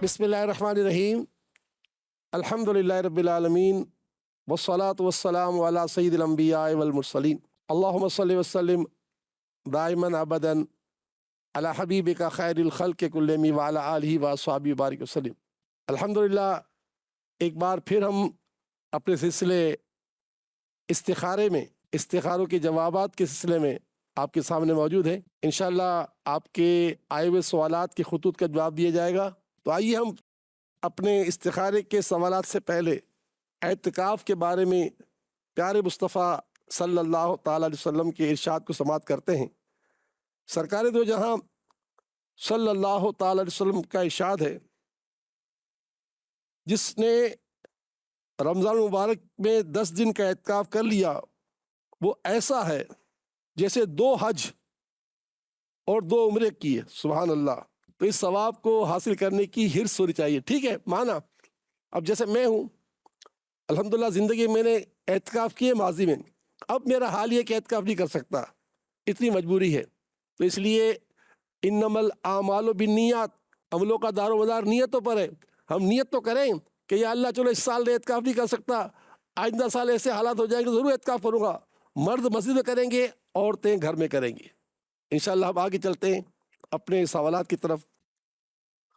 बिस्मिल्लाहिर्रहमानिर्रहीम अल्हम्दुलिल्लाहि रब्बिल आलमीन वस्सलातु वस्सलामु अला सय्यिदिल अंबिया वल मुरसलीन अल्लाहुम्मा सल्लि वसल्लिम दाइमन अबदन अला हबीबिका खैरिल खल्क़ि कुल्लिहिम व अला आलिहि व अस्हाबिहि बारिक वसल्लिम। अल्हम्दुलिल्लाह, एक बार फिर हम अपने सिलसिले इस्तिखारे में, इस्तिखारों के जवाबात के सिलसिले में आपके सामने मौजूद हैं। इंशाअल्लाह आपके आए हुए सवालात के खुतूत का जवाब दिया जाएगा। तो आइए हम अपने इस्तिखारे के सवालात से पहले एतिकाफ़ के बारे में प्यारे मुस्तफ़ा सल्लल्लाहु ताला अलैहि वसल्लम के इरशाद को समाअत करते हैं। सरकार दो जहाँ सल्लल्लाहु ताला अलैहि वसल्लम का इरशाद है, जिसने रमज़ान मुबारक में 10 दिन का एतिकाफ़ कर लिया, वो ऐसा है जैसे 2 हज और 2 उम्रे किए। सुभान अल्लाह। तो इस सवाब को हासिल करने की हिर्स होनी चाहिए। ठीक है, माना अब जैसे मैं हूँ, अल्हम्दुलिल्लाह ज़िंदगी में मैंने एतिकाफ़ किए माजी में, अब मेरा हाल ये कि एतिकाफ़ नहीं कर सकता, इतनी मजबूरी है। तो इसलिए इन्नमल आमालु बिन्नियात, अमलों का दारोमदार नियतों पर है। हम नियत तो करें कि या अल्लाह चलो इस साल एतिकाफ़ नहीं कर सकता, आइंदा साल ऐसे हालात हो जाएंगे ज़रूर एतिकाफ़ करूँगा। मर्द मस्जिद में करेंगे, औरतें घर में करेंगी। इंशाअल्लाह हम आगे चलते हैं अपने सवालात की तरफ।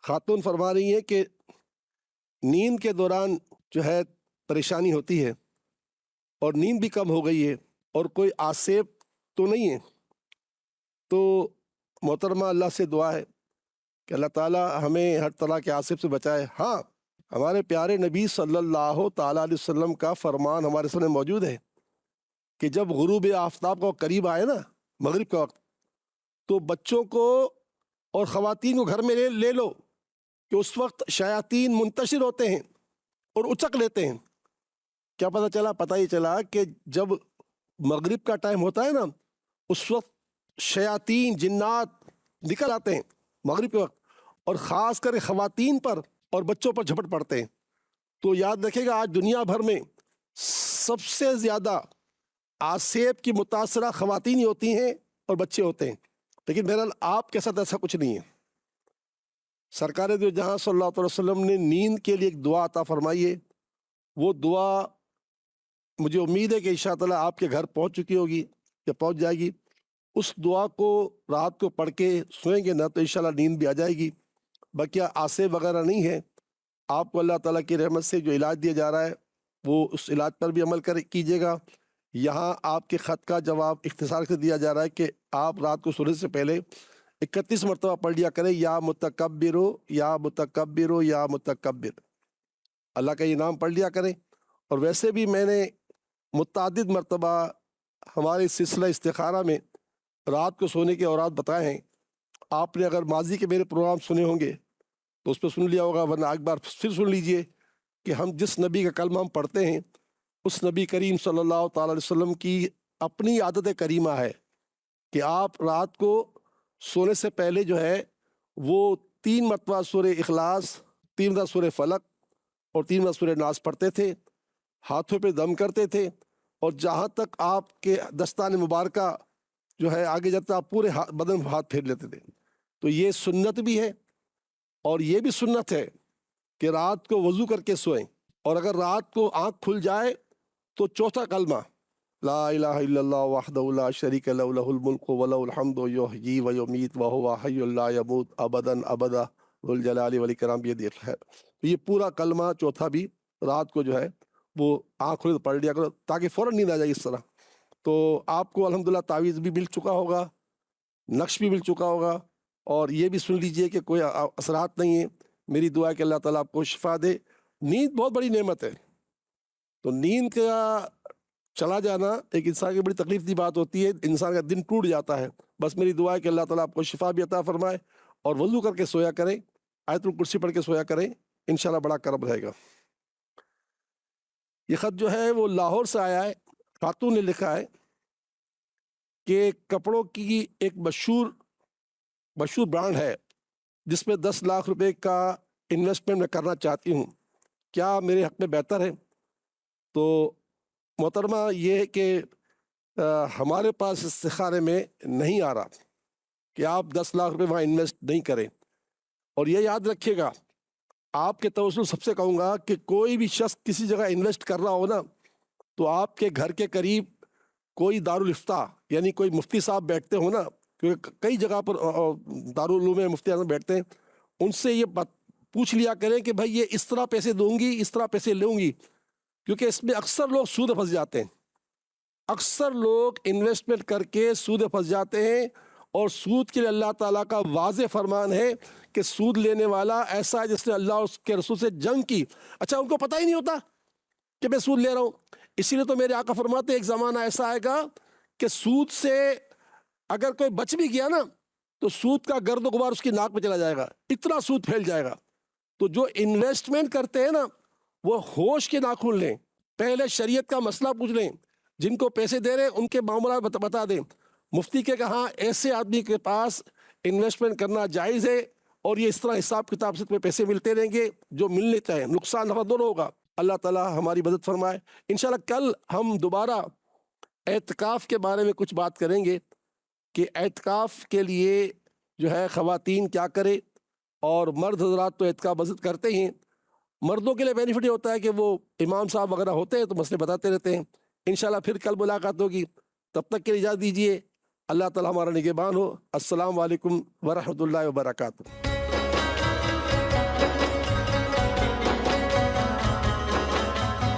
खातून फरमा रही हैं कि नींद के दौरान जो है परेशानी होती है और नींद भी कम हो गई है और कोई आसेब तो नहीं है। तो मोहतरमा, अल्लाह से दुआ है कि अल्लाह ताला हमें हर तरह के आसेब से बचाए। हाँ, हमारे प्यारे नबी सल्लल्लाहु ताला अलैहि वसल्लम का फरमान हमारे सामने मौजूद है कि जब गुरूब आफ्ताब का करीब आए ना, मगरिब का वक्त, तो बच्चों को और ख़वातीन को घर में ले लो कि उस वक्त शयातीन मुंतशिर होते हैं और उचक लेते हैं। क्या पता चला? पता ही चला कि जब मगरिब का टाइम होता है ना, उस वक्त शयातीन जिन्नात निकल आते हैं मगरिब के वक्त, और ख़ास कर ख़वातीन पर और बच्चों पर झपट पड़ते हैं। तो याद रखिएगा, आज दुनिया भर में सबसे ज़्यादा आसेब की मुतासरा ख़वातीन ही होती हैं और बच्चे होते हैं। लेकिन बहरहाल आपके साथ ऐसा कुछ नहीं है। सरकार दो जहाँ सल्लल्लाहु अलैहि वसल्लम ने नींद के लिए एक दुआ अता फरमाई है। वो दुआ मुझे उम्मीद है कि इंशाअल्लाह आपके घर पहुँच चुकी होगी या पहुँच जाएगी। उस दुआ को रात को पढ़ के सोएंगे ना, तो इंशाअल्लाह नींद भी आ जाएगी। बाकी आसेब वगैरह नहीं है। आपको अल्लाह ताला की रहमत से जो इलाज दिया जा रहा है, वो उस इलाज पर भी अमल कीजिएगा। यहाँ आपके ख़त का जवाब इख्तिसार से दिया जा रहा है कि आप रात को सोने से पहले 31 मरतबा पढ़ लिया करें, या मुतकब्बिरो या मुतकब्बिरो या मुतकब्बिर। अल्लाह का ये नाम पढ़ लिया करें। और वैसे भी मैंने मुत्तादिद मरतबा हमारे सिलसिला इस्तिखारा में रात को सोने के औरात बताए हैं। आपने अगर माजी के मेरे प्रोग्राम सुने होंगे तो उस पर सुन लिया होगा, वरना एक बार फिर सुन लीजिए कि हम जिस नबी का कलमा हम पढ़ते हैं, उस नबी करीम सल्लल्लाहु ताला अलैहि वसल्लम की अपनी आदत करीमा है कि आप रात को सोने से पहले जो है वो 3 मरतबा सूरह इखलास, 3 मरतबा सूरह फलक और 3 मरतबा सूरह नास पढ़ते थे, हाथों पे दम करते थे, और जहाँ तक आपके दस्तान मुबारका जो है आगे जाता आप पूरे बदन में हाथ फेर लेते थे। तो ये सुन्नत भी है, और ये भी सुन्नत है कि रात को वज़ू करके सोएं। और अगर रात को आँख खुल जाए तो चौथा कलमा, ला इलाहा इल्लल्लाह वहदहु ला शरीका लहु लहुल मुल्कु व लहुल हम्दु युहयी व युमीत व हुवा हय्युल ला यमूत अबदन अबदा ज़ुल जलाली वल इकराम बियदिहिल खैर। तो ये पूरा कलमा चौथा भी रात को जो है वो आँख खुले तो पढ़ लिया करो, ताकि फ़ौरन नींद आ जाए इस तरह। तो आपको अल्हम्दुलिल्लाह तावीज़ भी मिल चुका होगा, नक्श भी मिल चुका होगा, और ये भी सुन लीजिए कि कोई असरात नहीं है। मेरी दुआ है कि अल्लाह ताला आपको शिफा दे। नींद बहुत बड़ी नेमत है। तो नींद का चला जाना एक इंसान की बड़ी तकलीफ की बात होती है, इंसान का दिन टूट जाता है। बस मेरी दुआ है कि अल्लाह ताला आपको शिफा भी अता फरमाए, और वज़ू करके सोया करें, आयतुल कुर्सी पढ़ के सोया करें, इंशाल्लाह बड़ा करम रहेगा। ये ख़त जो है वो लाहौर से आया है। खातून ने लिखा है कि कपड़ों की एक मशहूर ब्रांड है जिसमें 10 लाख रुपए का इन्वेस्टमेंट मैं करना चाहती हूँ, क्या मेरे हक़ में बेहतर है? तो मोहतरमा ये है कि हमारे पास इस्तिखारे में नहीं आ रहा कि आप 10 लाख रुपए वहाँ इन्वेस्ट नहीं करें। और ये याद रखिएगा, آپ کے توسل سب سے کہوں گا کہ کوئی بھی شخص کسی جگہ انویسٹ کر رہا ہو نا، تو آپ کے گھر کے قریب کوئی دارالفتہ یعنی کوئی مفتی صاحب بیٹھتے ہو نا، کیونکہ کئی جگہ پر دارالعلوم میں مفتی اعظم بیٹھتے ہیں، ان سے یہ پوچھ لیا کریں کہ بھائی یہ اس طرح پیسے دوں گی، اس طرح پیسے لوں گی، کیونکہ اس میں اکثر لوگ سود پھنس جاتے ہیں، اکثر لوگ انویسٹمنٹ کر کے سود پھنس جاتے ہیں، اور سود کے لیے اللہ تعالیٰ کا واضح فرمان ہے کہ سود لینے والا ایسا ہے جس نے اللہ اور اس کے رسول سے جنگ کی۔ اچھا ان کو پتہ ہی نہیں ہوتا کہ میں سود لے رہا ہوں، اسی لیے تو میرے آقا فرماتے ہیں ایک زمانہ ایسا آئے گا کہ سود سے اگر کوئی بچ بھی گیا نا تو سود کا گرد و غبار اس کی ناک میں چلا جائے گا، اتنا سود پھیل جائے گا۔ تو جو انویسٹمنٹ کرتے ہیں نا وہ ہوش کے ناخن لیں، پہلے شریعت کا مسئلہ پوچھ لیں، جن کو پیسے دے رہے ہیں ان کے معاملات بتا دیں، مفتی کے کہاں ایسے آدمی کے پاس انویسٹمنٹ کرنا جائز ہے، اور یہ اس طرح حساب کتاب سے تمہیں پیسے ملتے رہیں گے جو ملنے چاہیں، نقصان نفع دونوں ہوگا۔ اللہ تعالیٰ ہماری مدد فرمائے۔ انشاءاللہ کل ہم دوبارہ اعتکاف کے بارے میں کچھ بات کریں گے کہ اعتکاف کے لیے جو ہے خواتین کیا کرے، اور مرد حضرات تو اعتکاف بذات کرتے ہی ہیں، مردوں کے لیے بینیفٹ یہ ہوتا ہے کہ وہ امام صاحب وغیرہ ہوتے ہیں تو مسئلے بتاتے رہتے ہیں۔ انشاءاللہ پھر کل ملاقات ہوگی، تب تک کے لیے اجازت دیجیے۔ اللہ تعالیٰ ہمارا نگہبان ہو۔ السلام علیکم ورحمۃ اللہ وبرکاتہ۔